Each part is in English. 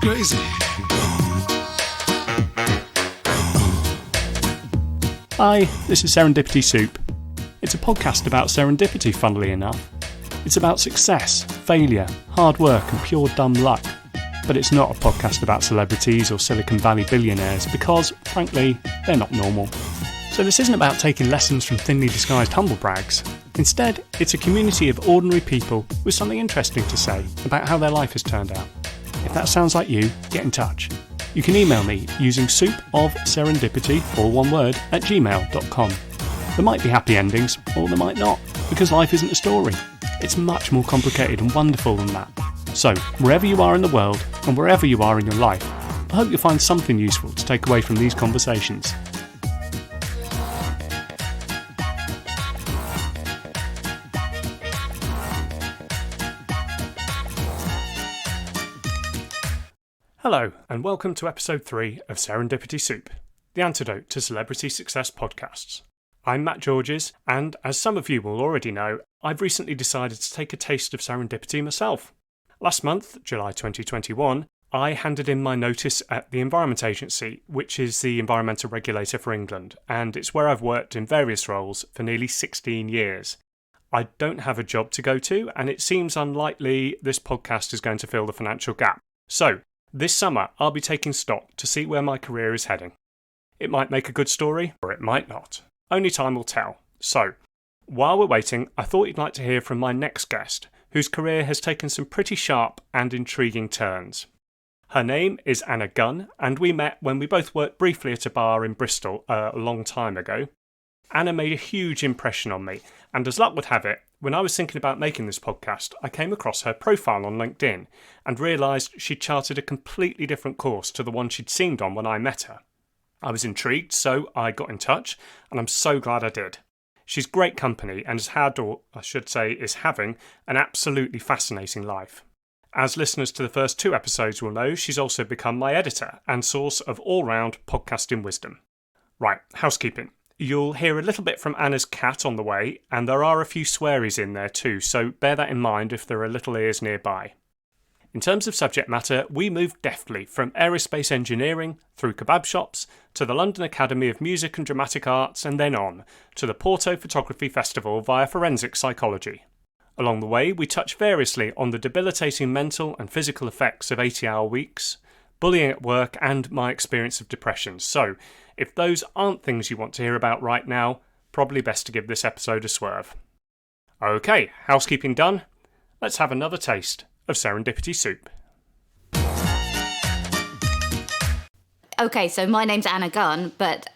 crazy. Hi, this is Serendipity Soup. It's a podcast about serendipity, funnily enough. It's about success, failure, hard work and pure dumb luck. But it's not a podcast about celebrities or Silicon Valley billionaires because, frankly, they're not normal. So this isn't about taking lessons from thinly disguised humblebrags. Instead, it's a community of ordinary people with something interesting to say about how their life has turned out. If that sounds like you, get in touch. You can email me using soupofserendipity, all one word, @gmail.com. There might be happy endings, or there might not, because life isn't a story. It's much more complicated and wonderful than that. So, wherever you are in the world, and wherever you are in your life, I hope you'll find something useful to take away from these conversations. Hello, and welcome to episode 3 of Serendipity Soup, the antidote to celebrity success podcasts. I'm Matt Georges, and as some of you will already know, I've recently decided to take a taste of serendipity myself. Last month, July 2021, I handed in my notice at the Environment Agency, which is the environmental regulator for England, and it's where I've worked in various roles for nearly 16 years. I don't have a job to go to, and it seems unlikely this podcast is going to fill the financial gap. So, this summer, I'll be taking stock to see where my career is heading. It might make a good story, or it might not. Only time will tell. So, while we're waiting, I thought you'd like to hear from my next guest, whose career has taken some pretty sharp and intriguing turns. Her name is Anna Gunn, and we met when we both worked briefly at a bar in Bristol a long time ago. Anna made a huge impression on me, and as luck would have it, when I was thinking about making this podcast, I came across her profile on LinkedIn and realised she'd charted a completely different course to the one she'd seemed on when I met her. I was intrigued, so I got in touch, and I'm so glad I did. She's great company and has had, or I should say is having, an absolutely fascinating life. As listeners to the first 2 episodes will know, she's also become my editor and source of all-round podcasting wisdom. Right, housekeeping. You'll hear a little bit from Anna's cat on the way, and there are a few swearies in there too, so bear that in mind if there are little ears nearby. In terms of subject matter, we moved deftly from aerospace engineering, through kebab shops, to the London Academy of Music and Dramatic Arts, and then on, to the Porto Photography Festival via forensic psychology. Along the way, we touch variously on the debilitating mental and physical effects of 80-hour weeks, bullying at work, and my experience of depression. So, if those aren't things you want to hear about right now, probably best to give this episode a swerve. Okay, housekeeping done. Let's have another taste of Serendipity Soup. Okay, so my name's Anna Gunn, but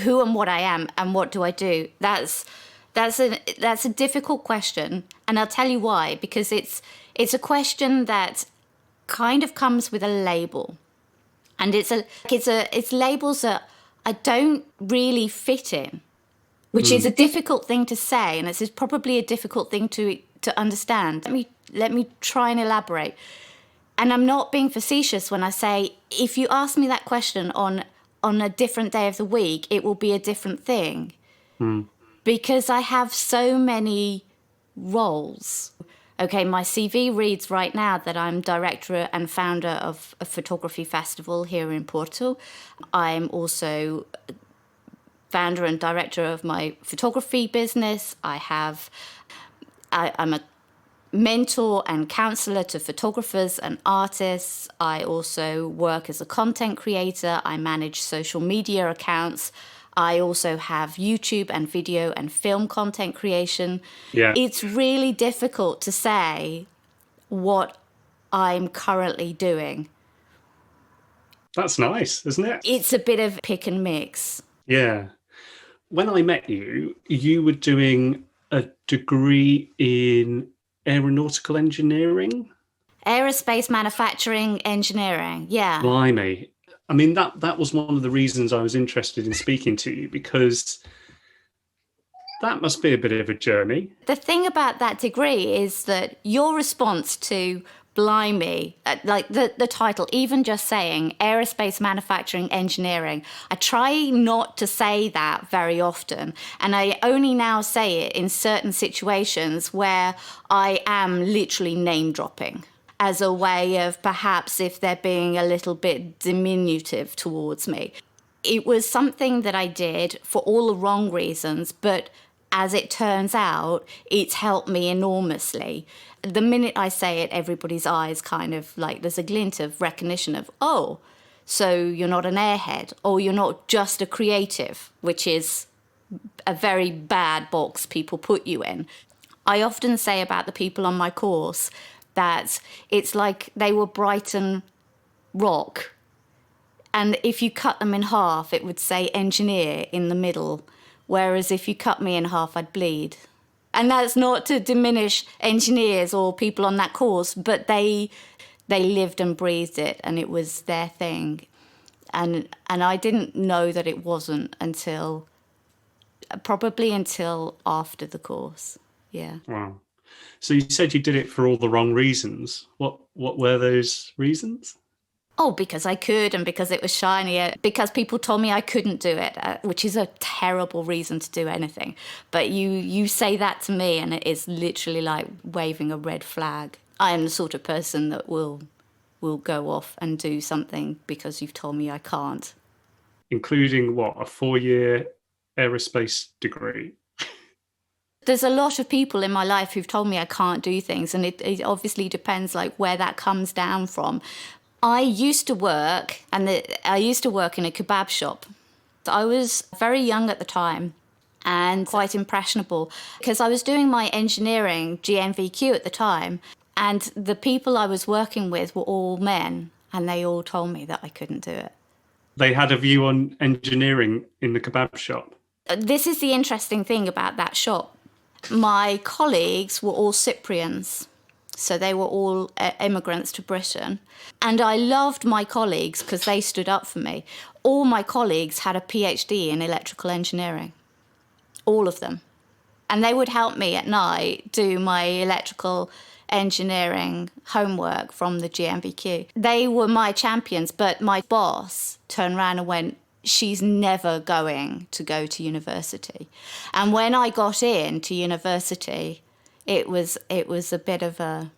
who and what I am and what do I do? That's a difficult question, and I'll tell you why. Because it's a question that kind of comes with a label, and it's labels that I don't really fit in, which is a difficult thing to say, and it's probably a difficult thing to understand. Let me try and elaborate. And I'm not being facetious when I say, if you ask me that question on a different day of the week, it will be a different thing. Because I have so many roles. Okay, my CV reads right now that I'm director and founder of a photography festival here in Porto. I'm also founder and director of my photography business. I'm a mentor and counsellor to photographers and artists. I also work as a content creator. I manage social media accounts. I also have YouTube and video and film content creation. Yeah. It's really difficult to say what I'm currently doing. That's nice, isn't it? It's a bit of pick and mix. Yeah. When I met you, you were doing a degree in aeronautical engineering? Aerospace manufacturing engineering, yeah. Blimey. I mean, that was one of the reasons I was interested in speaking to you, because that must be a bit of a journey. The thing about that degree is that your response to blimey, like the title, even just saying aerospace manufacturing engineering, I try not to say that very often, and I only now say it in certain situations where I am literally name dropping. as a way of perhaps if they're being a little bit diminutive towards me. It was something that I did for all the wrong reasons, but as it turns out, it's helped me enormously. The minute I say it, everybody's eyes kind of like there's a glint of recognition of, oh, so you're not an airhead, or you're not just a creative, which is a very bad box people put you in. I often say about the people on my course that it's like they were Brighton rock. And if you cut them in half, it would say engineer in the middle. Whereas if you cut me in half, I'd bleed. And that's not to diminish engineers or people on that course, but they lived and breathed it, and it was their thing. And I didn't know that it wasn't until after the course. Yeah. Wow. So you said you did it for all the wrong reasons. What were those reasons? Oh, because I could, and because it was shinier, because people told me I couldn't do it, which is a terrible reason to do anything. But you say that to me, and it is literally like waving a red flag. I am the sort of person that will go off and do something because you've told me I can't. Including what, a 4-year aerospace degree? There's a lot of people in my life who've told me I can't do things, and it obviously depends like where that comes down from. I used to work in a kebab shop. I was very young at the time and quite impressionable because I was doing my engineering GNVQ at the time, and the people I was working with were all men, and they all told me that I couldn't do it. They had a view on engineering in the kebab shop. This is the interesting thing about that shop. My colleagues were all Cyprians. So they were all immigrants to Britain. And I loved my colleagues because they stood up for me. All my colleagues had a PhD in electrical engineering. All of them. And they would help me at night do my electrical engineering homework from the GNVQ. They were my champions, but my boss turned around and went, she's never going to go to university. And when I got into university, it was a bit of a,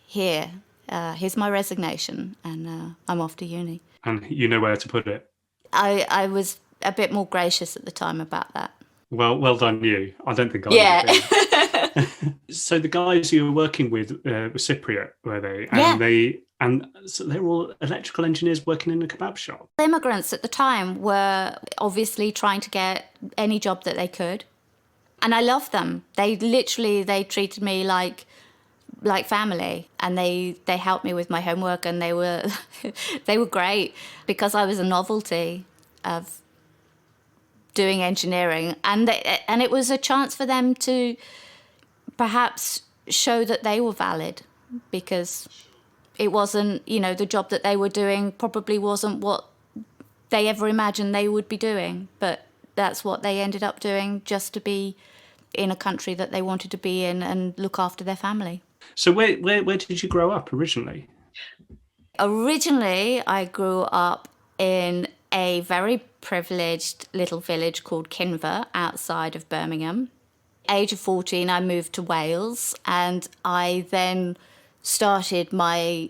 here's my resignation, and I'm off to uni. And you know where to put it. I was a bit more gracious at the time about that. Well done you. I don't think I would have been. So the guys you were working with were Cypriot, were they? And so they were all electrical engineers working in a kebab shop. Immigrants at the time were obviously trying to get any job that they could. And I loved them. They treated me like family, and they helped me with my homework, and they were great because I was a novelty of doing engineering, and it was a chance for them to perhaps show that they were valid, because it wasn't, the job that they were doing probably wasn't what they ever imagined they would be doing, but that's what they ended up doing just to be in a country that they wanted to be in and look after their family. So where did you grow up originally? Originally, I grew up in a very privileged little village called Kinver outside of Birmingham. Age of 14, I moved to Wales, and I then started my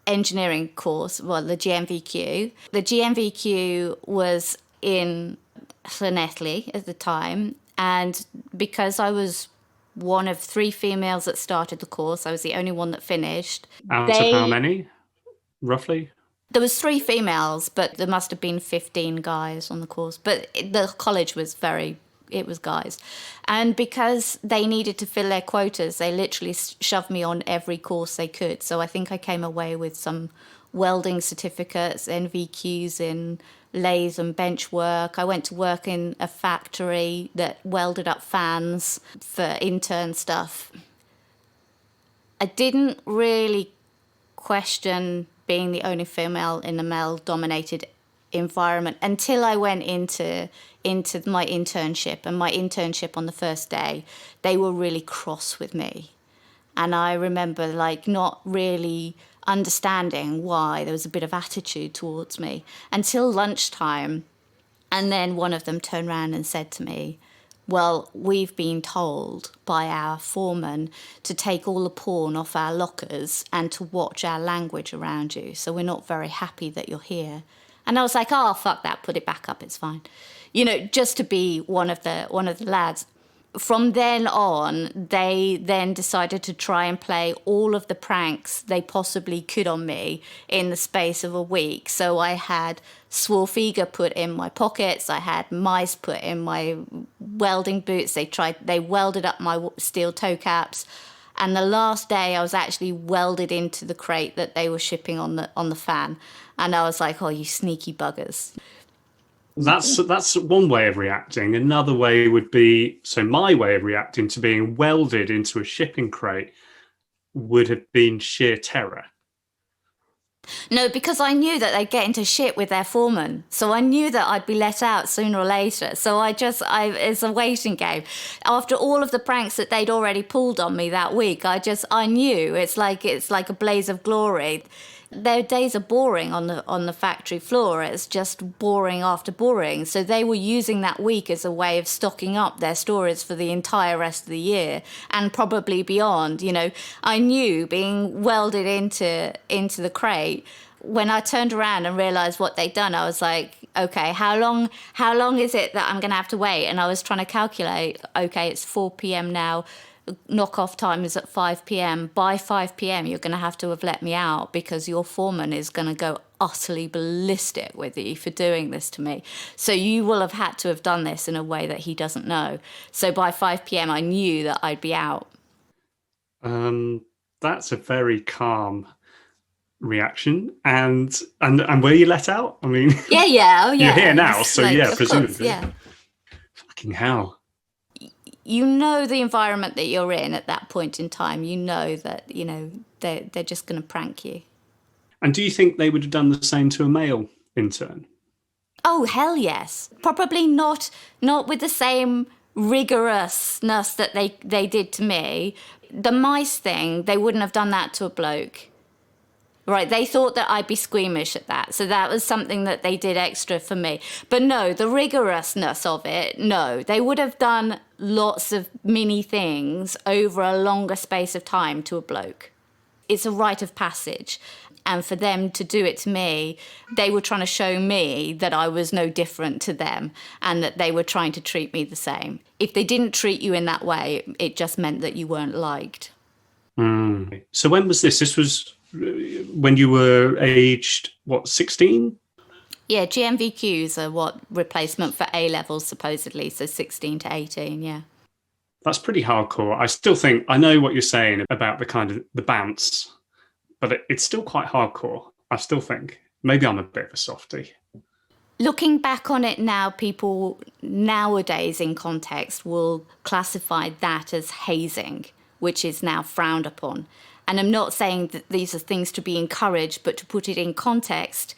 engineering course, the GNVQ. The GNVQ was in Llanelli at the time, and because I was one of 3 females that started the course, I was the only one that finished. Out of how many, roughly? There was 3 females, but there must have been 15 guys on the course. But the college was it was guys. And because they needed to fill their quotas, they literally shoved me on every course they could. So I think I came away with some welding certificates, NVQs in lathe and bench work. I went to work in a factory that welded up fans for intern stuff. I didn't really question being the only female in a male-dominated environment until I went into my internship. And my internship on the first day, they were really cross with me. And I remember not really understanding why there was a bit of attitude towards me until lunchtime. And then one of them turned around and said to me, Well, we've been told by our foreman to take all the porn off our lockers and to watch our language around you. So we're not very happy that you're here. And I was like, oh, fuck that, put it back up, it's fine. You know, just to be one of the lads. From then on, they then decided to try and play all of the pranks they possibly could on me in the space of a week. So I had Swarfiga put in my pockets. I had mice put in my welding boots. They welded up my steel toe caps. And the last day I was actually welded into the crate that they were shipping on the fan. And I was like, oh, you sneaky buggers. That's one way of reacting. Another way would be, so my way of reacting to being welded into a shipping crate would have been sheer terror. No, because I knew that they'd get into shit with their foreman. So I knew that I'd be let out sooner or later. So it's a waiting game. After all of the pranks that they'd already pulled on me that week, I knew it's like a blaze of glory. Their days are boring on the factory floor. It's just boring after boring. So they were using that week as a way of stocking up their stories for the entire rest of the year and probably beyond. You know, I knew being welded into the crate. When I turned around and realised what they'd done, I was like, okay, how long is it that I'm going to have to wait? And I was trying to calculate, okay, it's 4 p.m. now. Knock-off time is at 5 p.m. By 5 p.m. you're going to have let me out because your foreman is going to go utterly ballistic with you for doing this to me. So you will have had to have done this in a way that he doesn't know. So by 5 p.m. I knew that I'd be out. That's a very calm reaction. And were you let out? I mean, yeah. Oh, yeah. You're here now, so like, yeah, presumably. Course, yeah. Fucking hell. You know the environment that you're in at that point in time. You know that, you know, they're just going to prank you. And do you think they would have done the same to a male intern? Oh, hell yes. Probably not with the same rigorousness that they did to me. The mice thing, they wouldn't have done that to a bloke. Right, they thought that I'd be squeamish at that. So that was something that they did extra for me. But no, the rigorousness of it, no. They would have done lots of mini things over a longer space of time to a bloke. It's a rite of passage. And for them to do it to me, they were trying to show me that I was no different to them and that they were trying to treat me the same. If they didn't treat you in that way, it just meant that you weren't liked. So when was this? This was when you were aged, 16? Yeah, GMVQs are replacement for A-levels, supposedly, so 16 to 18, yeah. That's pretty hardcore. I still think, I know what you're saying about the kind of the bounce, but it's still quite hardcore. I still think. Maybe I'm a bit of a softie. Looking back on it now, people nowadays in context will classify that as hazing, which is now frowned upon. And I'm not saying that these are things to be encouraged, but to put it in context,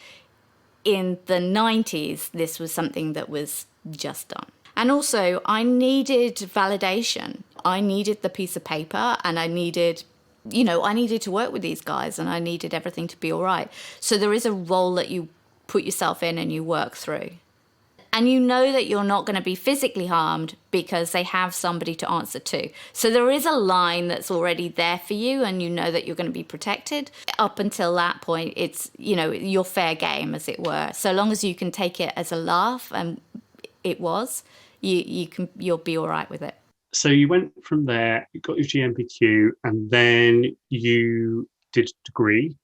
in the 90s, this was something that was just done. And also, I needed validation. I needed the piece of paper and I needed to work with these guys and I needed everything to be all right. So there is a role that you put yourself in and you work through. And you know that you're not going to be physically harmed because they have somebody to answer to. So there is a line that's already there for you and you know that you're going to be protected. Up until that point, it's, your fair game, as it were. So long as you can take it as a laugh, and it was, you'll be all right with it. So you went from there, you got your GMPQ, and then you did a degree.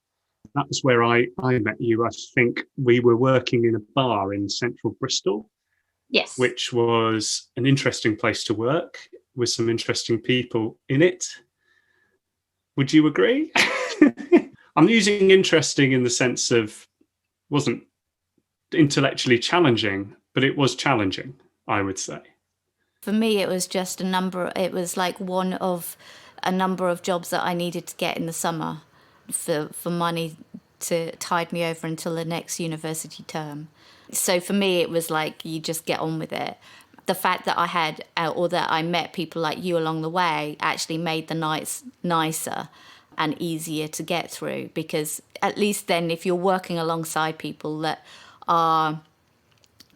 That was where I met you. I think we were working in a bar in central Bristol. Yes. Which was an interesting place to work with some interesting people in it. Would you agree? I'm using interesting in the sense of wasn't intellectually challenging, but it was challenging, I would say. For me, it was just it was like one of a number of jobs that I needed to get in the summer for money to tide me over until the next university term. So for me, it was like, you just get on with it. The fact that I met people like you along the way actually made the nights nicer and easier to get through, because at least then if you're working alongside people that are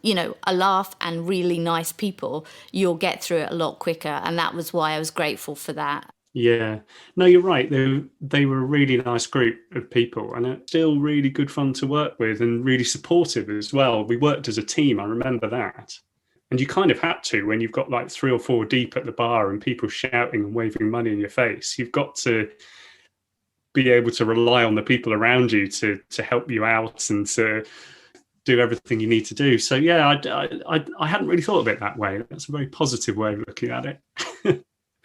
a laugh and really nice people, you'll get through it a lot quicker. And that was why I was grateful for that. Yeah. No, you're right. They were a really nice group of people, and it's still really good fun to work with and really supportive as well. We worked as a team, I remember that. And you kind of had to when you've got like 3 or 4 deep at the bar and people shouting and waving money in your face. You've got to be able to rely on the people around you to help you out and to do everything you need to do. So yeah, I hadn't really thought of it that way. That's a very positive way of looking at it.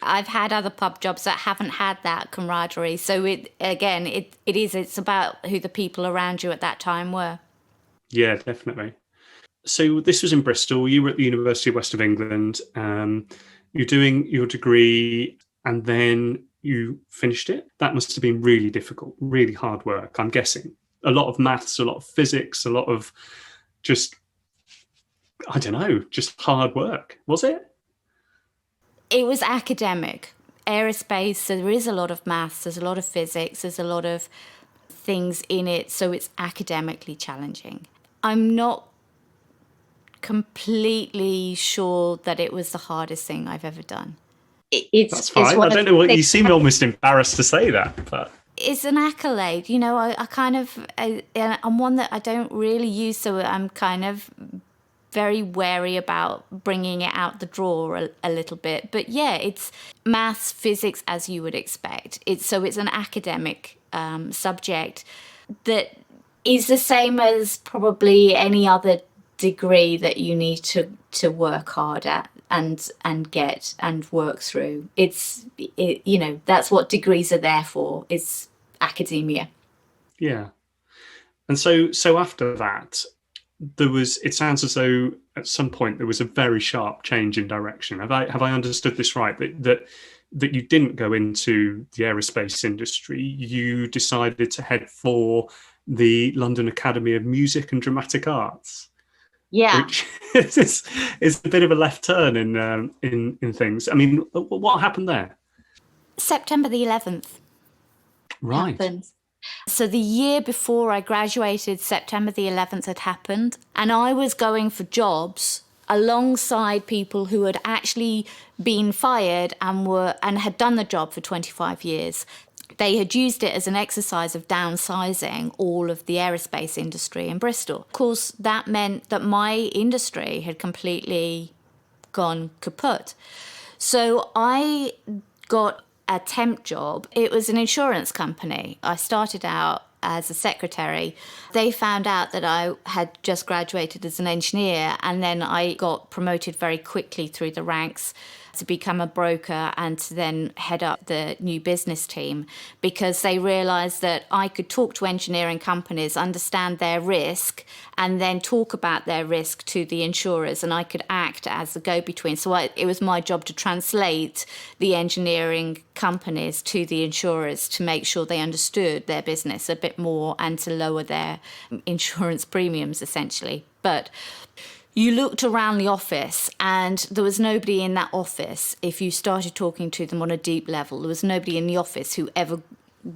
I've had other pub jobs that haven't had that camaraderie. So it's about who the people around you at that time were. Yeah, definitely. So this was in Bristol. You were at the University of West of England. You're doing your degree and then you finished it. That must have been really difficult, really hard work, I'm guessing. A lot of maths, a lot of physics, a lot of just hard work. Was it? It was academic. Aerospace, so there is a lot of maths, there's a lot of physics, there's a lot of things in it, so it's academically challenging. I'm not completely sure that it was the hardest thing I've ever done. That's fine. I don't know what you seem almost embarrassed to say that, but it's an accolade. I'm one that I don't really use, so I'm kind of very wary about bringing it out the drawer a little bit. But yeah, it's maths, physics, as you would expect. It's an academic subject that is the same as probably any other degree that you need to work hard at and get and work through. That's what degrees are there for. It's academia. Yeah. And so after that, it sounds as though at some point there was a very sharp change in direction. Have I understood this right? That you didn't go into the aerospace industry. You decided to head for the London Academy of Music and Dramatic Arts. Yeah, which is a bit of a left turn in things. I mean, what happened there? September the 11th. Right. Happened. So the year before I graduated, September the 11th had happened, and I was going for jobs alongside people who had actually been fired and had done the job for 25 years. They had used it as an exercise of downsizing all of the aerospace industry in Bristol. Of course, that meant that my industry had completely gone kaput. So I got a temp job. It was an insurance company. I started out as a secretary. They found out that I had just graduated as an engineer, and then I got promoted very quickly through the ranks to become a broker and to then head up the new business team, because they realised that I could talk to engineering companies, understand their risk, and then talk about their risk to the insurers, and I could act as the go-between. So it was my job to translate the engineering companies to the insurers to make sure they understood their business a bit more and to lower their insurance premiums, essentially. But you looked around the office and there was nobody in that office. If you started talking to them on a deep level, there was nobody in the office who ever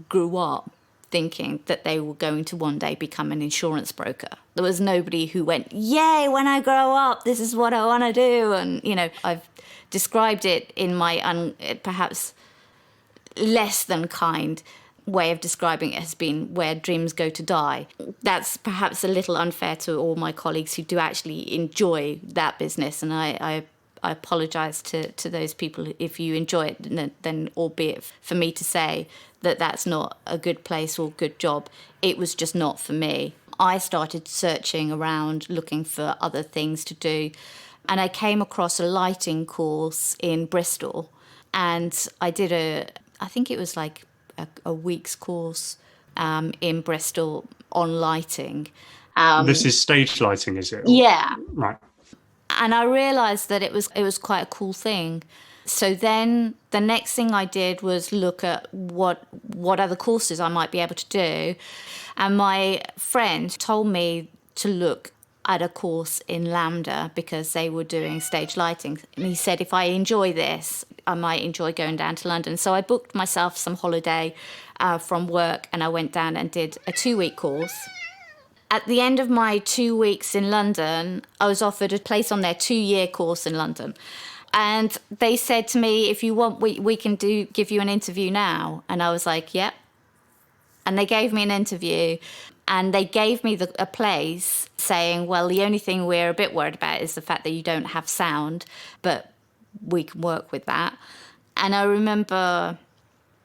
grew up thinking that they were going to one day become an insurance broker. There was nobody who went, yay, when I grow up, this is what I want to do. And, I've described it in my perhaps less than kind way of describing it has been where dreams go to die. That's perhaps a little unfair to all my colleagues who do actually enjoy that business, and I apologise to those people if you enjoy it, then albeit for me to say that that's not a good place or good job. It was just not for me. I started searching around looking for other things to do, and I came across a lighting course in Bristol, and I did I think it was like a week's course in Bristol on lighting. This is stage lighting, is it? Yeah. Right. And I realised that it was quite a cool thing. So then the next thing I did was look at what other courses I might be able to do. And my friend told me to look at a course in LAMDA because they were doing stage lighting. And he said, if I enjoy this, I might enjoy going down to London. So I booked myself some holiday from work and I went down and did a 2-week course. At the end of my 2 weeks in London, I was offered a place on their 2-year course in London. And they said to me, if you want, we can give you an interview now. And I was like, yep. And they gave me an interview, and they gave me a place saying, well, the only thing we're a bit worried about is the fact that you don't have sound, but we can work with that. And I remember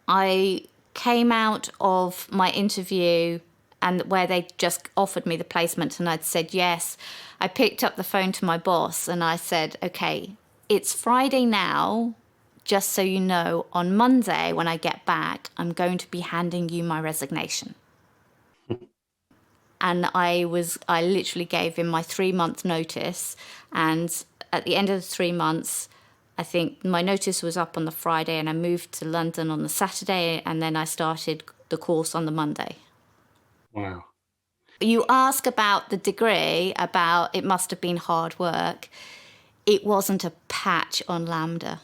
I came out of my interview and where they just offered me the placement, and I'd said yes. I picked up the phone to my boss and I said, okay, it's Friday now. Just so you know, on Monday when I get back, I'm going to be handing you my resignation. And I literally gave him my 3-month notice. And at the end of the 3 months, I think my notice was up on the Friday, and I moved to London on the Saturday, and then I started the course on the Monday. Wow. You ask about the degree, about it must have been hard work. It wasn't a patch on LAMDA.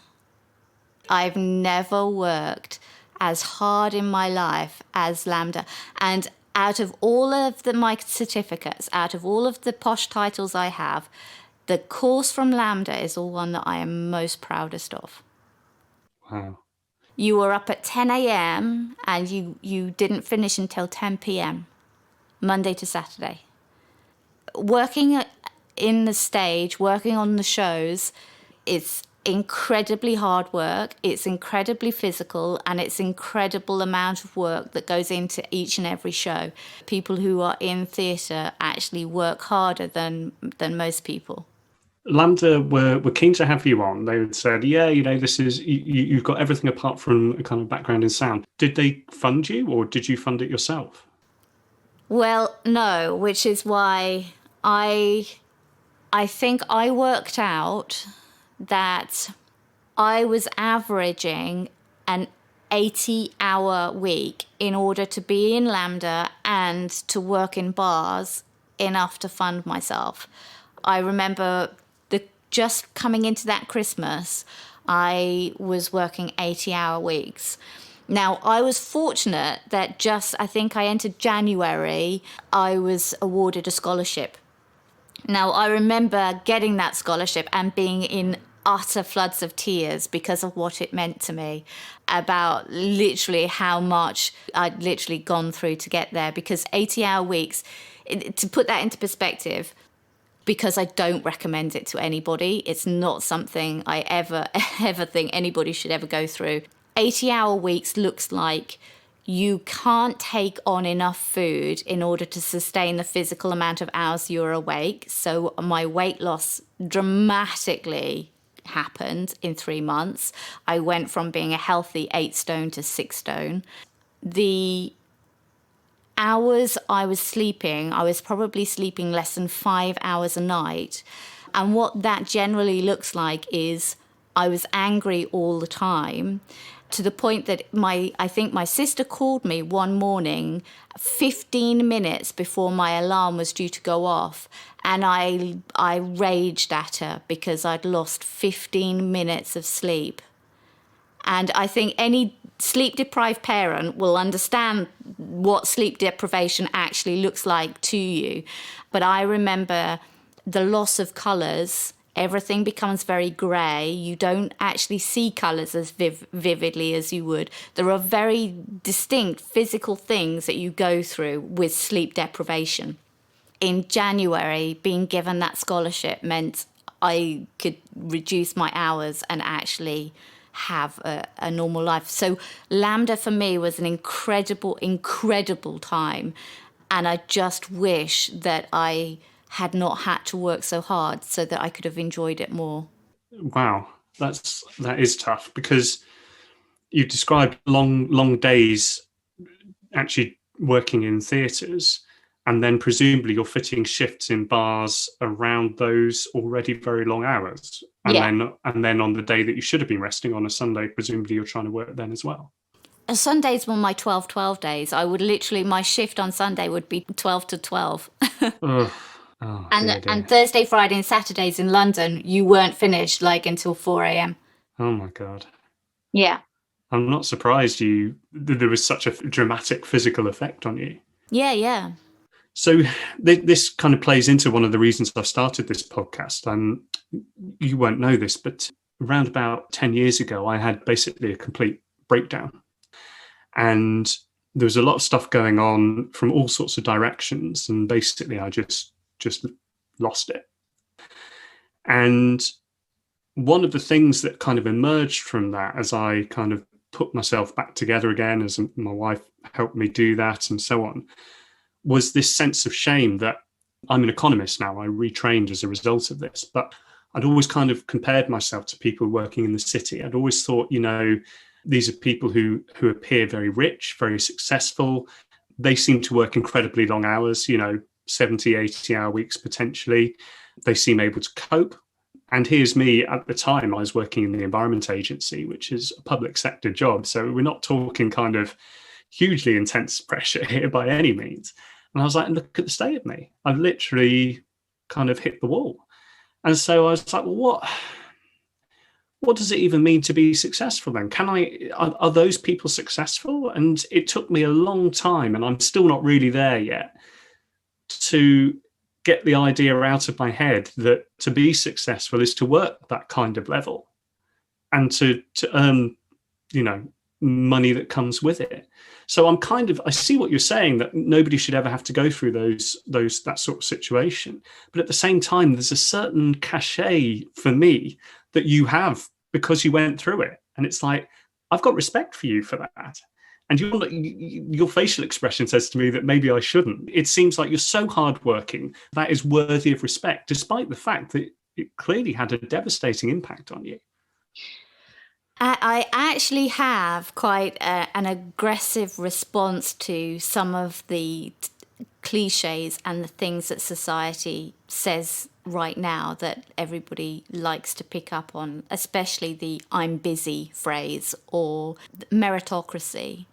I've never worked as hard in my life as LAMDA. And out of all of my certificates, out of all of the posh titles I have, the course from LAMDA is the one that I am most proudest of. Wow. You were up at 10 a.m. and you didn't finish until 10 p.m., Monday to Saturday. Working in the stage, working on the shows, it's incredibly hard work, it's incredibly physical, and it's incredible amount of work that goes into each and every show. People who are in theatre actually work harder than most people. LAMDA were keen to have you on. They had said, yeah, this is, you've got everything apart from a kind of background in sound. Did they fund you, or did you fund it yourself? Well, no, which is why I think I worked out that I was averaging an 80-hour week in order to be in LAMDA and to work in bars enough to fund myself. I remember just coming into that Christmas, I was working 80-hour weeks. Now, I was fortunate that I think I entered January, I was awarded a scholarship. Now, I remember getting that scholarship and being in utter floods of tears because of what it meant to me, about literally how much I'd literally gone through to get there. Because 80-hour weeks, to put that into perspective, because I don't recommend it to anybody, it's not something I ever think anybody should ever go through. 80-hour weeks looks like you can't take on enough food in order to sustain the physical amount of hours you're awake. So my weight loss dramatically happened in 3 months. I went from being a healthy 8 stone to 6 stone. The hours I was sleeping, I was probably sleeping less than 5 hours a night. And what that generally looks like is I was angry all the time, to the point that I think my sister called me one morning 15 minutes before my alarm was due to go off, and I raged at her because I'd lost 15 minutes of sleep. And I think any sleep-deprived parent will understand what sleep deprivation actually looks like to you. But I remember the loss of colours. Everything becomes very grey. You don't actually see colours as vividly as you would. There are very distinct physical things that you go through with sleep deprivation. In January, being given that scholarship meant I could reduce my hours and actually have a normal life. So LAMDA for me was an incredible time. And I just wish that I had not had to work so hard so that I could have enjoyed it more. Wow, that is tough, because you described long days actually working in theatres, and then presumably you're fitting shifts in bars around those already very long hours. And Yeah. then on the day that you should have been resting on a Sunday, presumably you're trying to work then as well. Sundays were my 12-12 days. I would literally, my shift on Sunday would be 12 to 12. Ugh. Oh, dear. And Thursday, Friday and Saturdays in London, you weren't finished like until 4 a.m. Oh my God. Yeah. I'm not surprised there was such a dramatic physical effect on you. Yeah. So this kind of plays into one of the reasons I've started this podcast. You won't know this, but around about 10 years ago, I had basically a complete breakdown. And there was a lot of stuff going on from all sorts of directions. And basically, I just lost it. And one of the things that kind of emerged from that, as I kind of put myself back together again, as my wife helped me do that and so on, was this sense of shame that I'm an economist now. I retrained as a result of this, but I'd always kind of compared myself to people working in the city. I'd always thought, these are people who appear very rich, very successful. They seem to work incredibly long hours, 70, 80-hour weeks potentially. They seem able to cope. And here's me. At the time, I was working in the Environment Agency, which is a public sector job. So we're not talking kind of hugely intense pressure here by any means. And I was like, look at the state of me. I've literally kind of hit the wall. And so I was like, well, what does it even mean to be successful then? Are those people successful? And it took me a long time, and I'm still not really there yet, to get the idea out of my head that to be successful is to work that kind of level and to earn, money that comes with it. So I see what you're saying, that nobody should ever have to go through that sort of situation. But at the same time, there's a certain cachet for me that you have because you went through it. And it's like, I've got respect for you for that. And your facial expression says to me that maybe I shouldn't. It seems like you're so hardworking that is worthy of respect, despite the fact that it clearly had a devastating impact on you. I actually have quite an aggressive response to some of the cliches and the things that society says right now that everybody likes to pick up on, especially the "I'm busy" phrase or meritocracy,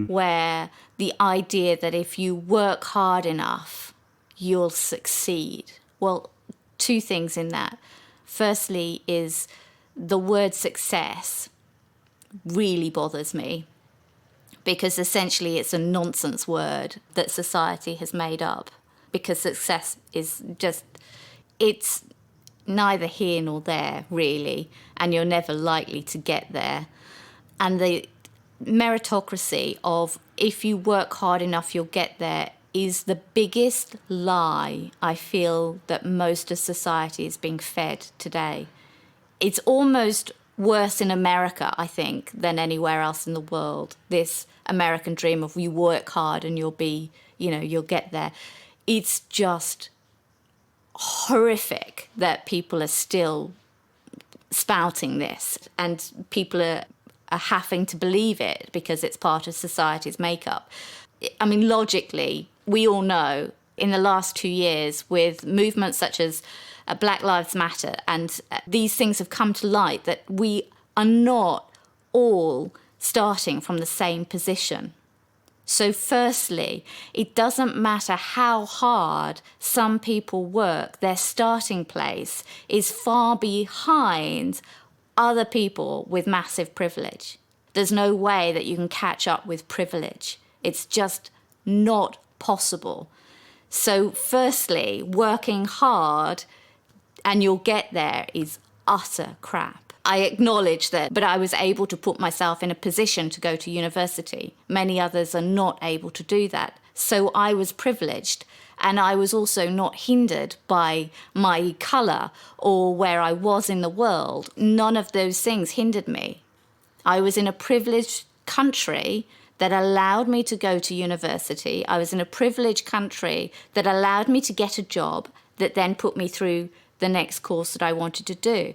where the idea that if you work hard enough, you'll succeed. Well, two things in that. Firstly is the word success really bothers me, because essentially it's a nonsense word that society has made up, because success is it's neither here nor there really, and you're never likely to get there. And the meritocracy of if you work hard enough you'll get there is the biggest lie I feel that most of society is being fed today. It's almost worse in America, I think, than anywhere else in the world. This American dream of you work hard and you'll get there. It's just horrific that people are still spouting this, and people are having to believe it because it's part of society's makeup. I mean, logically, we all know in the last 2 years with movements such as Black Lives Matter, and these things have come to light that we are not all starting from the same position. So firstly, it doesn't matter how hard some people work, their starting place is far behind other people with massive privilege. There's no way that you can catch up with privilege. It's just not possible. So firstly, working hard and you'll get there is utter crap. I acknowledge that, but I was able to put myself in a position to go to university. Many others are not able to do that. So I was privileged, and I was also not hindered by my colour or where I was in the world. None of those things hindered me. I was in a privileged country that allowed me to go to university. I was in a privileged country that allowed me to get a job that then put me through the next course that I wanted to do.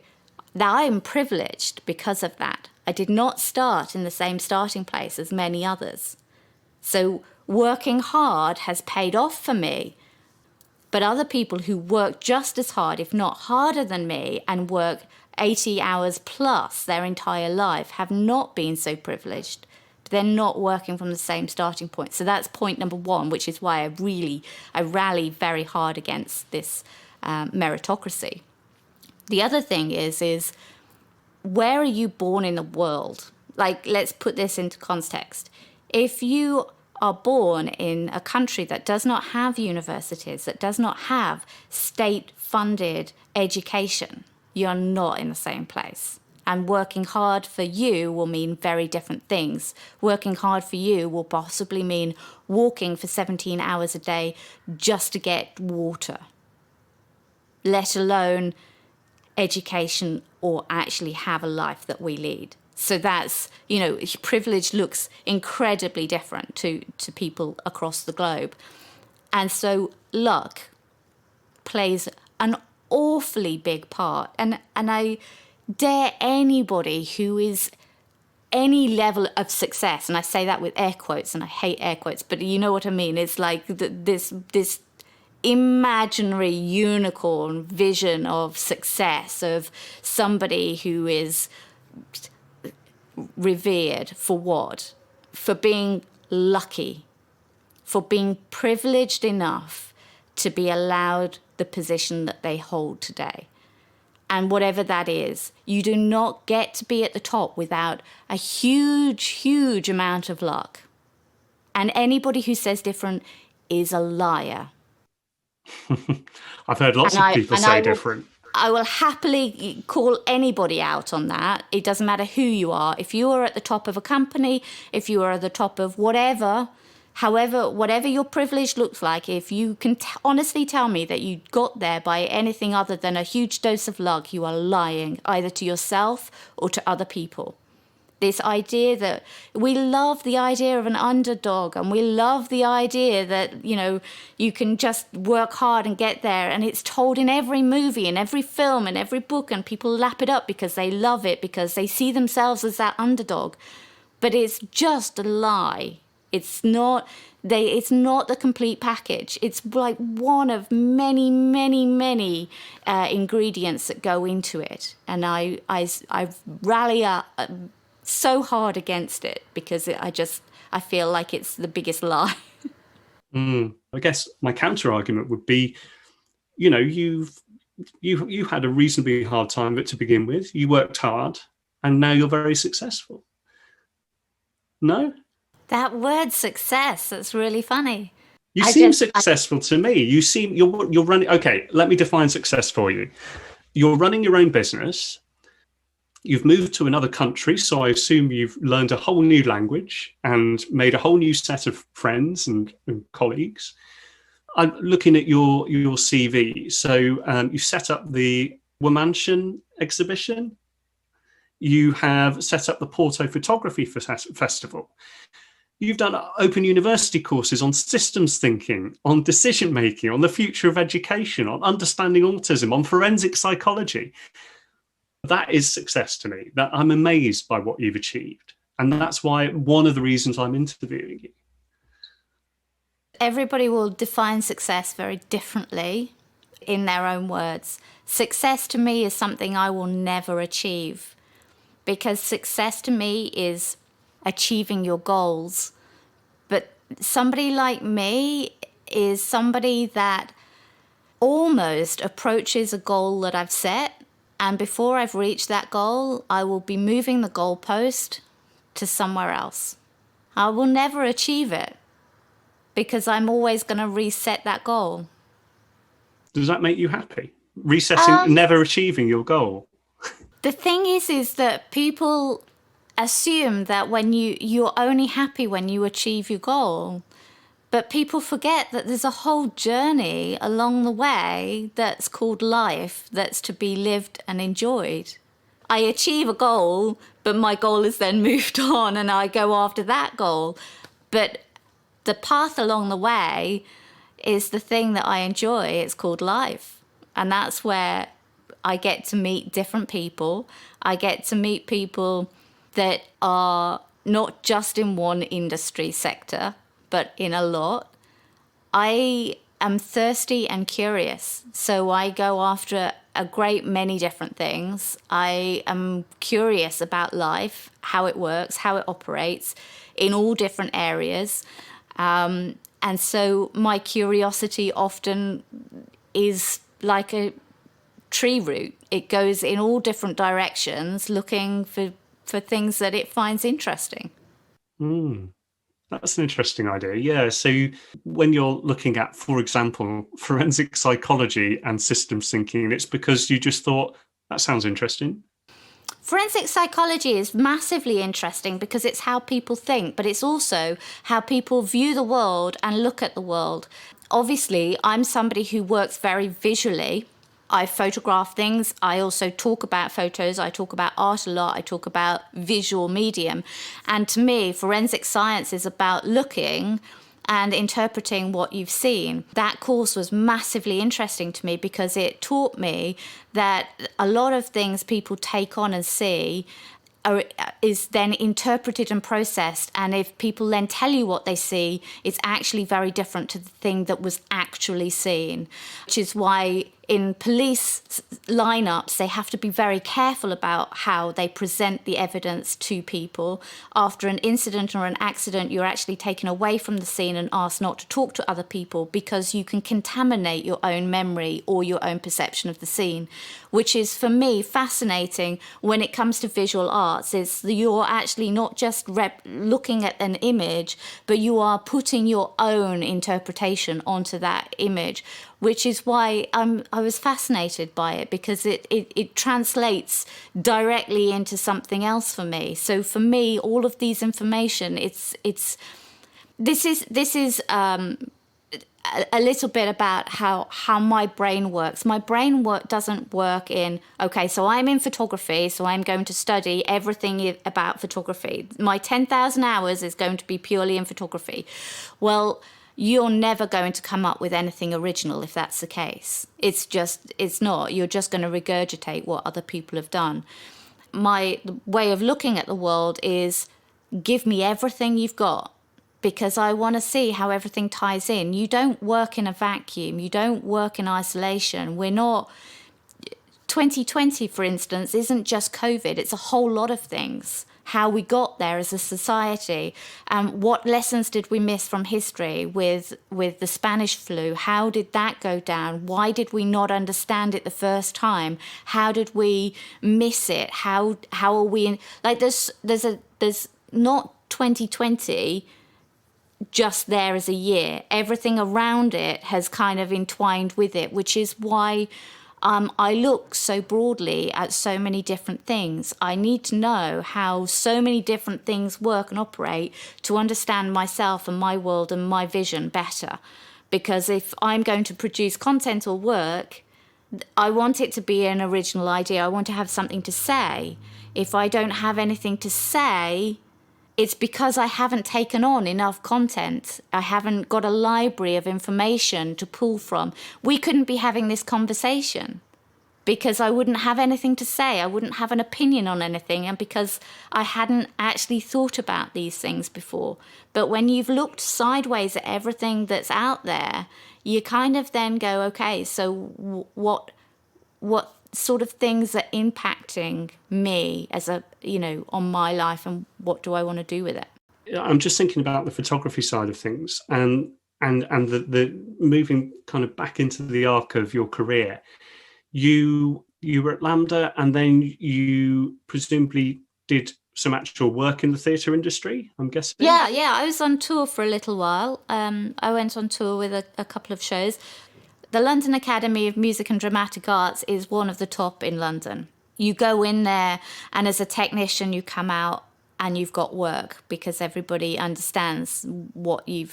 Now, I am privileged because of that. I did not start in the same starting place as many others. So working hard has paid off for me. But other people who work just as hard, if not harder than me, and work 80 hours plus their entire life have not been so privileged. They're not working from the same starting point. So that's point number one, which is why I rally very hard against this meritocracy. The other thing is where are you born in the world? Like, let's put this into context. If you are born in a country that does not have universities, that does not have state-funded education, you're not in the same place. And working hard for you will mean very different things. Working hard for you will possibly mean walking for 17 hours a day just to get water, let alone education or actually have a life that we lead. So that's, privilege looks incredibly different to people across the globe. And so luck plays an awfully big part. And I dare anybody who is any level of success, and I say that with air quotes, and I hate air quotes, but you know what I mean. It's like this imaginary unicorn vision of success, of somebody who is revered for what? For being lucky, for being privileged enough to be allowed the position that they hold today. And whatever that is, you do not get to be at the top without a huge, huge amount of luck. And anybody who says different is a liar. I've heard lots of people say different. I will happily call anybody out on that. It doesn't matter who you are. If you are at the top of a company, if you are at the top of whatever, whatever your privilege looks like, if you can honestly tell me that you got there by anything other than a huge dose of luck, you are lying either to yourself or to other people. This idea that we love the idea of an underdog, and we love the idea that, you can just work hard and get there. And it's told in every movie, in every film, in every book, and people lap it up because they love it, because they see themselves as that underdog. But it's just a lie. It's not the complete package. It's like one of many, many, many ingredients that go into it. And I rally up so hard against it because I feel like it's the biggest lie. I guess my counter argument would be, you had a reasonably hard time of it to begin with. You worked hard, and now you're very successful. No? That word success, that's really funny. You seem successful to me. You're running. Okay, let me define success for you. You're running your own business. You've moved to another country, so I assume you've learned a whole new language and made a whole new set of friends and colleagues. I'm looking at your CV. So you set up the WoMansion exhibition. You have set up the Porto Photography Festival. You've done open university courses on systems thinking, on decision making, on the future of education, on understanding autism, on forensic psychology. That is success to me. That I'm amazed by what you've achieved. And that's why one of the reasons I'm interviewing you. Everybody will define success very differently in their own words. Success to me is something I will never achieve, because success to me is achieving your goals. But somebody like me is somebody that almost approaches a goal that I've set. And before I've reached that goal, I will be moving the goalpost to somewhere else. I will never achieve it because I'm always going to reset that goal. Does that make you happy? Resetting, never achieving your goal? The thing is that people assume that when you're only happy when you achieve your goal. But people forget that there's a whole journey along the way that's called life, that's to be lived and enjoyed. I achieve a goal, but my goal is then moved on and I go after that goal. But the path along the way is the thing that I enjoy. It's called life. And that's where I get to meet different people. I get to meet people that are not just in one industry sector, but in a lot. I am thirsty and curious, so I go after a great many different things. I am curious about life, how it works, how it operates in all different areas. And so my curiosity often is like a tree root. It goes in all different directions looking for things that it finds interesting. That's an interesting idea. Yeah. So when you're looking at, for example, forensic psychology and systems thinking, it's because you just thought that sounds interesting. Forensic psychology is massively interesting because it's how people think, but it's also how people view the world and look at the world. Obviously, I'm somebody who works very visually. I photograph things. I also talk about photos. I talk about art a lot. I talk about visual medium. And to me, forensic science is about looking and interpreting what you've seen. That course was massively interesting to me because it taught me that a lot of things people take on and see is then interpreted and processed, and if people then tell you what they see, it's actually very different to the thing that was actually seen, which is why in police lineups they have to be very careful about how they present the evidence to people. After an incident or an accident, you're actually taken away from the scene and asked not to talk to other people because you can contaminate your own memory or your own perception of the scene, which is for me fascinating when it comes to visual arts. Is you're actually not just looking at an image, but you are putting your own interpretation onto that image, which is why I was fascinated by it, because it translates directly into something else for me. So for me, all of these information, this is a little bit about how my brain works. My brain doesn't work in, okay, so I'm in photography, so I'm going to study everything about photography. My 10,000 hours is going to be purely in photography. Well, you're never going to come up with anything original if that's the case. It's not. You're just going to regurgitate what other people have done. My way of looking at the world is give me everything you've got, because I want to see how everything ties in. You don't work in a vacuum. You don't work in isolation. 2020, for instance, isn't just COVID. It's a whole lot of things. How we got there as a society, what lessons did we miss from history with the Spanish flu? How did that go down? Why did we not understand it the first time? How did we miss it? How are we like there's not 2020 just there as a year. Everything around it has kind of entwined with it, which is why I look so broadly at so many different things. I need to know how so many different things work and operate to understand myself and my world and my vision better. Because if I'm going to produce content or work, I want it to be an original idea. I want to have something to say. If I don't have anything to say, it's because I haven't taken on enough content. I haven't got a library of information to pull from. We couldn't be having this conversation because I wouldn't have anything to say. I wouldn't have an opinion on anything, and because I hadn't actually thought about these things before. But when you've looked sideways at everything that's out there, you kind of then go, okay, so what sort of things are impacting me as on my life, and what do I want to do with it? I'm just thinking about the photography side of things, and the moving kind of back into the arc of your career. You were at LAMDA, and then you presumably did some actual work in the theatre industry, I'm guessing. Yeah, I was on tour for a little while. I went on tour with a couple of shows. The London Academy of Music and Dramatic Arts is one of the top in London. You go in there, and as a technician, you come out and you've got work because everybody understands what the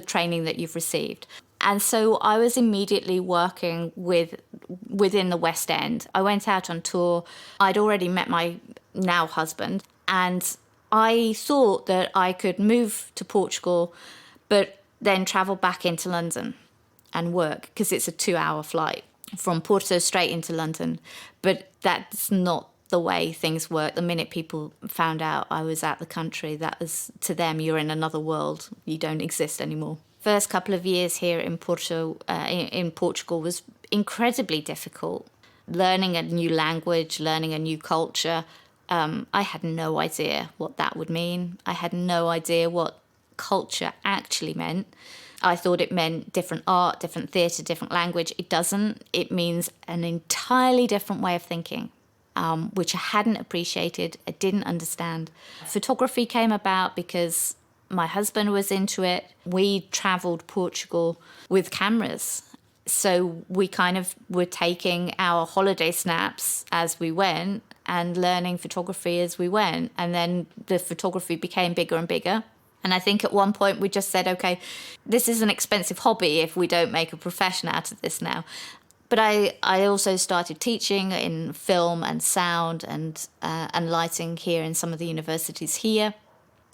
training that you've received. And so I was immediately working within the West End. I went out on tour. I'd already met my now husband, and I thought that I could move to Portugal, but then travel back into London and work, because it's a 2-hour flight from Porto straight into London. But that's not the way things work. The minute people found out I was out the country, that was, to them, you're in another world. You don't exist anymore. First couple of years here in Porto, in Portugal, was incredibly difficult. Learning a new language, learning a new culture. I had no idea what that would mean. I had no idea what culture actually meant. I thought it meant different art, different theatre, different language. It doesn't. It means an entirely different way of thinking, which I hadn't appreciated, I didn't understand. Photography came about because My husband was into it. We traveled Portugal with cameras. So we kind of were taking our holiday snaps as we went and learning photography as we went. And then the photography became bigger and bigger. And I think at one point we just said, okay, this is an expensive hobby if we don't make a profession out of this now. But I also started teaching in film and sound and lighting here in some of the universities here.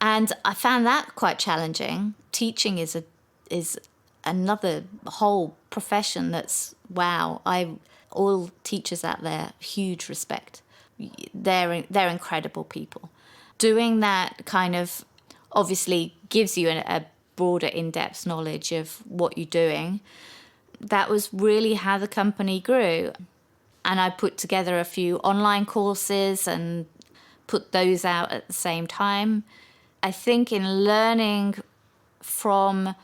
And I found that quite challenging. Teaching is another whole profession that's, wow. All teachers out there, huge respect. They're incredible people. Doing that kind of obviously gives you a broader in-depth knowledge of what you're doing. That was really how the company grew. And I put together a few online courses and put those out at the same time. I think in learning from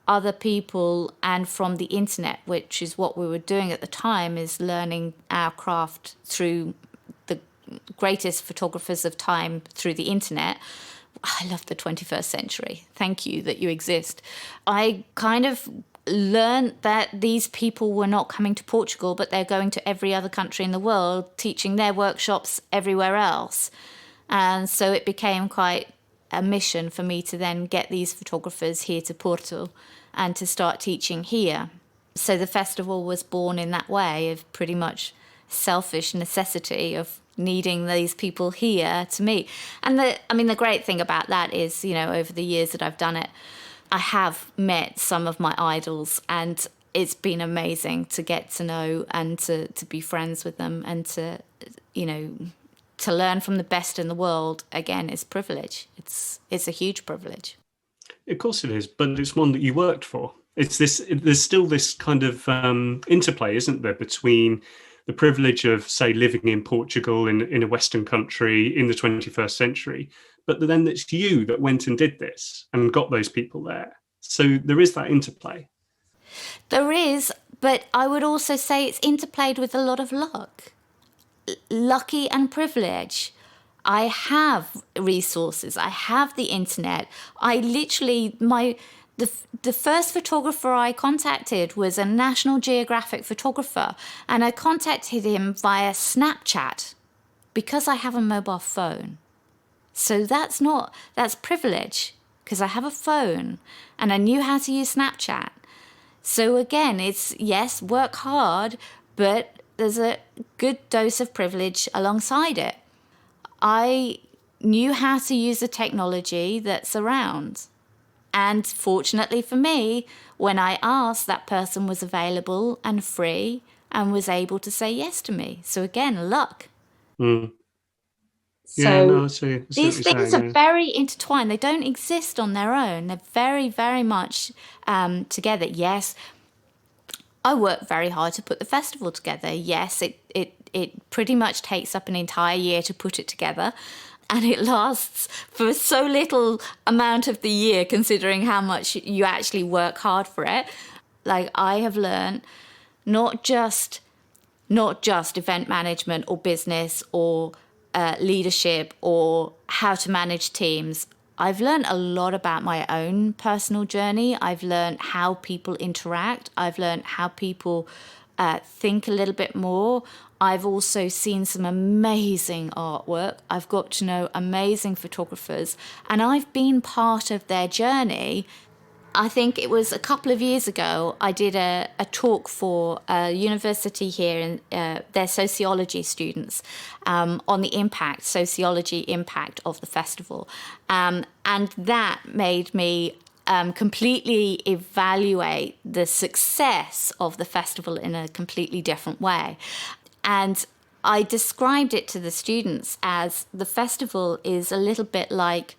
other people and from the internet, which is what we were doing at the time, is learning our craft through the greatest photographers of time through the internet. I love the 21st century. Thank you that you exist. I kind of learned that these people were not coming to Portugal, but they're going to every other country in the world, teaching their workshops everywhere else. And so it became quite a mission for me to then get these photographers here to Porto and to start teaching here. So the festival was born in that way, of pretty much selfish necessity of needing these people here to meet. And the great thing about that is, over the years that I've done it, I have met some of my idols, and it's been amazing to get to know and to be friends with them, and to learn from the best in the world. Again, is privilege. It's a huge privilege. Of course it is, but it's one that you worked for. There's still this kind of interplay, isn't there, between the privilege of, say, living in Portugal in a Western country in the 21st century, but then it's you that went and did this and got those people there. So there is that interplay. There is, but I would also say it's interplayed with a lot of luck. Lucky and privilege. I have resources. I have the internet. I literally, the first photographer I contacted was a National Geographic photographer, and I contacted him via Snapchat because I have a mobile phone. So that's privilege, because I have a phone and I knew how to use Snapchat. So again, it's, yes, work hard, but there's a good dose of privilege alongside it. I knew how to use the technology that's around. And fortunately for me, when I asked, that person was available and free and was able to say yes to me. So again, luck. Mm. So these things are very intertwined. They don't exist on their own. They're very, very much together. Yes, I work very hard to put the festival together. Yes, it pretty much takes up an entire year to put it together. And it lasts for so little amount of the year, considering how much you actually work hard for it. Like, I have learned not just event management or business or leadership or how to manage teams. I've learned a lot about my own personal journey. I've learned how people interact. I've learned how people think a little bit more. I've also seen some amazing artwork. I've got to know amazing photographers, and I've been part of their journey. I think it was a couple of years ago, I did a talk for a university here, and their sociology students, on the sociology impact of the festival. And that made me completely evaluate the success of the festival in a completely different way. And I described it to the students as the festival is a little bit like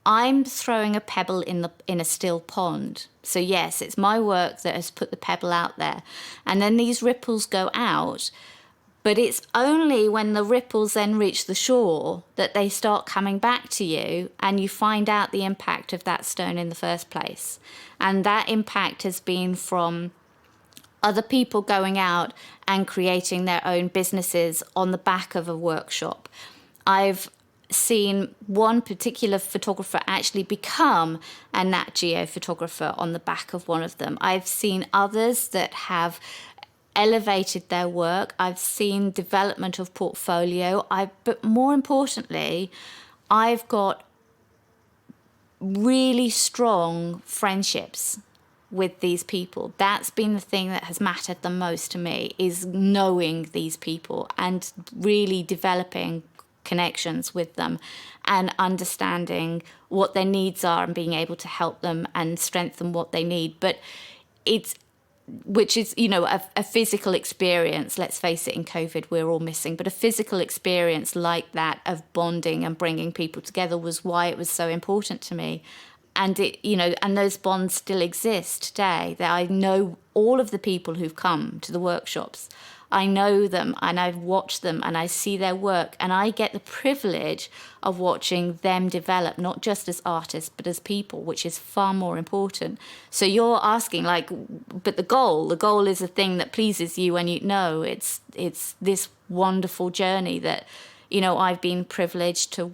I'm throwing a pebble in a still pond. So yes, it's my work that has put the pebble out there. And then these ripples go out, but it's only when the ripples then reach the shore that they start coming back to you, and you find out the impact of that stone in the first place. And that impact has been from other people going out and creating their own businesses on the back of a workshop. I've seen one particular photographer actually become a Nat Geo photographer on the back of one of them. I've seen others that have elevated their work. I've seen development of portfolio. But more importantly, I've got really strong friendships with these people. That's been the thing that has mattered the most to me, is knowing these people and really developing connections with them and understanding what their needs are and being able to help them and strengthen what they need. But which is, a physical experience. Let's face it, in COVID, we're all missing. But a physical experience like that of bonding and bringing people together was why it was so important to me. And and those bonds still exist today. That I know all of the people who've come to the workshops. I know them and I've watched them and I see their work, and I get the privilege of watching them develop, not just as artists, but as people, which is far more important. So you're asking, but the goal is a thing that pleases you, and it's this wonderful journey that, I've been privileged to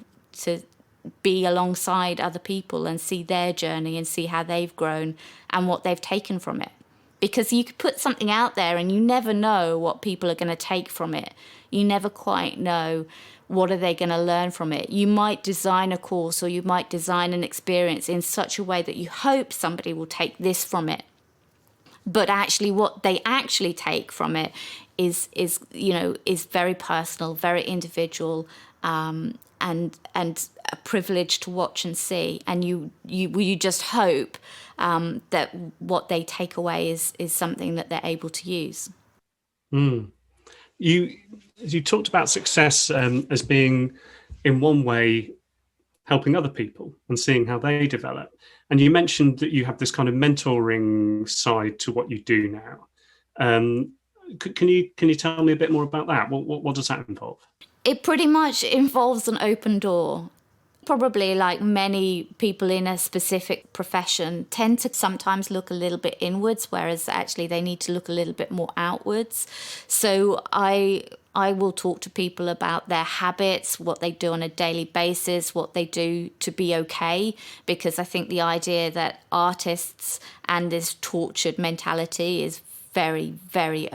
be alongside other people and see their journey and see how they've grown and what they've taken from it. Because you could put something out there and you never know what people are going to take from it. You never quite know what are they going to learn from it. You might design a course or you might design an experience in such a way that you hope somebody will take this from it. But actually what they actually take from it is very personal, very individual, and a privilege to watch and see. And you just hope that what they take away is something that they're able to use. You talked about success as being, in one way, helping other people and seeing how they develop. And you mentioned that you have this kind of mentoring side to what you do now. Can you tell me a bit more about that? What does that involve? It pretty much involves an open door. Probably like many people in a specific profession tend to sometimes look a little bit inwards, whereas actually they need to look a little bit more outwards. So I will talk to people about their habits, what they do on a daily basis, what they do to be okay, because I think the idea that artists and this tortured mentality is very, very,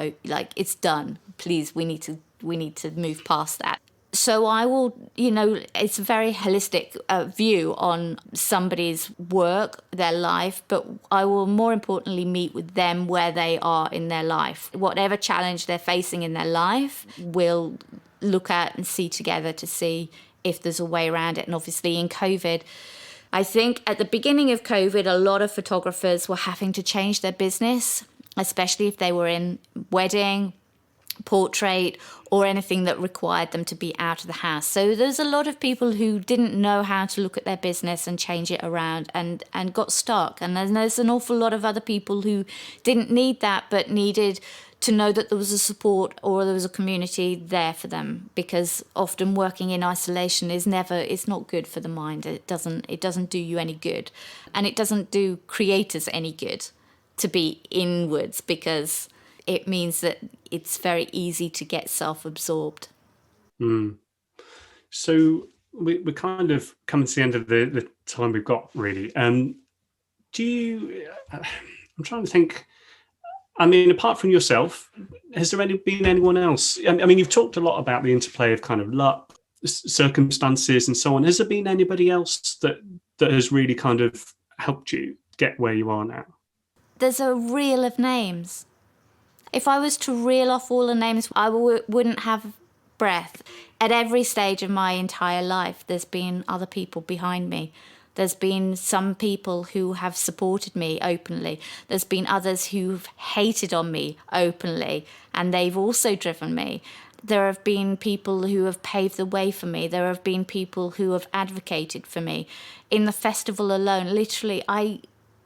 it's done. Please, we need to move past that. So I will, it's a very holistic view on somebody's work, their life, but I will more importantly meet with them where they are in their life. Whatever challenge they're facing in their life, we'll look at and see together to see if there's a way around it. And obviously in COVID, I think at the beginning of COVID, a lot of photographers were having to change their business, especially if they were in wedding, portrait, or anything that required them to be out of the house. So there's a lot of people who didn't know how to look at their business and change it around and got stuck. And there's an awful lot of other people who didn't need that, but needed to know that there was a support or there was a community there for them, because often working in isolation it's not good for the mind. It doesn't do you any good, and it doesn't do creators any good to be inwards, because it means that it's very easy to get self-absorbed. So we're kind of coming to the end of the time we've got, really. I'm trying to think, apart from yourself, has there been anyone else? You've talked a lot about the interplay of kind of luck, circumstances and so on. Has there been anybody else that has really kind of helped you get where you are now? There's a reel of names. If I was to reel off all the names, I wouldn't have breath. At every stage of my entire life, there's been other people behind me. There's been some people who have supported me openly. There's been others who've hated on me openly, and they've also driven me. There have been people who have paved the way for me. There have been people who have advocated for me. In the festival alone, literally,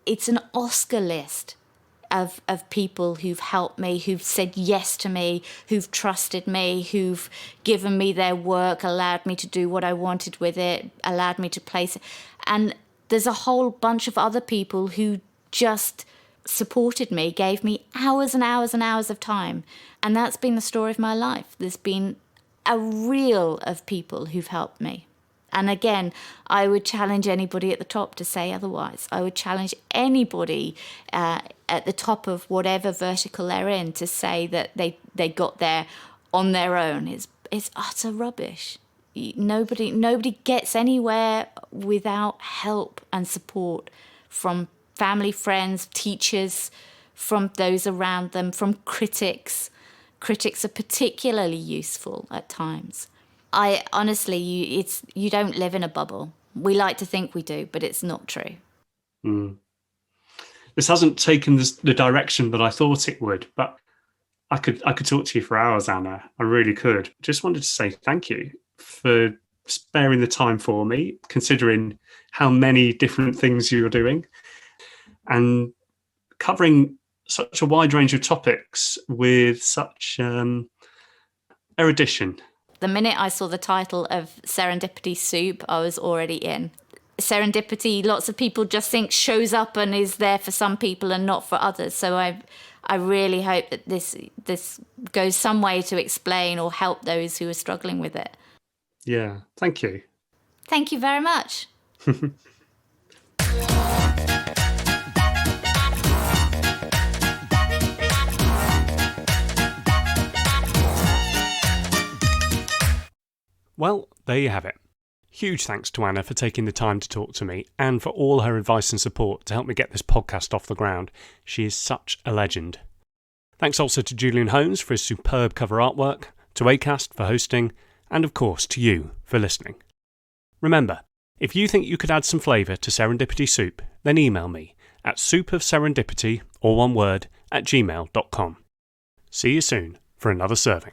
it's an Oscar list of people who've helped me, who've said yes to me, who've trusted me, who've given me their work, allowed me to do what I wanted with it, allowed me to place it. And there's a whole bunch of other people who just supported me, gave me hours and hours and hours of time. And that's been the story of my life. There's been a reel of people who've helped me. And again, I would challenge anybody at the top to say otherwise. I would challenge anybody at the top of whatever vertical they're in to say that they got there on their own. It's utter rubbish. Nobody gets anywhere without help and support from family, friends, teachers, from those around them, from critics. Critics are particularly useful at times. I honestly, you don't live in a bubble. We like to think we do, but it's not true. This hasn't taken the direction that I thought it would, but I could talk to you for hours, Anna. I really could. Just wanted to say thank you for sparing the time for me, considering how many different things you're doing and covering such a wide range of topics with such erudition. The minute I saw the title of Serendipity Soup, I was already in. Serendipity, lots of people just think shows up and is there for some people and not for others. So I really hope that this goes some way to explain or help those who are struggling with it. Yeah, thank you. Thank you very much. Well, there you have it. Huge thanks to Anna for taking the time to talk to me and for all her advice and support to help me get this podcast off the ground. She is such a legend. Thanks also to Julian Holmes for his superb cover artwork, to Acast for hosting, and of course to you for listening. Remember, if you think you could add some flavour to Serendipity Soup, then email me at soupofserendipity, all one word, @gmail.com. See you soon for another serving.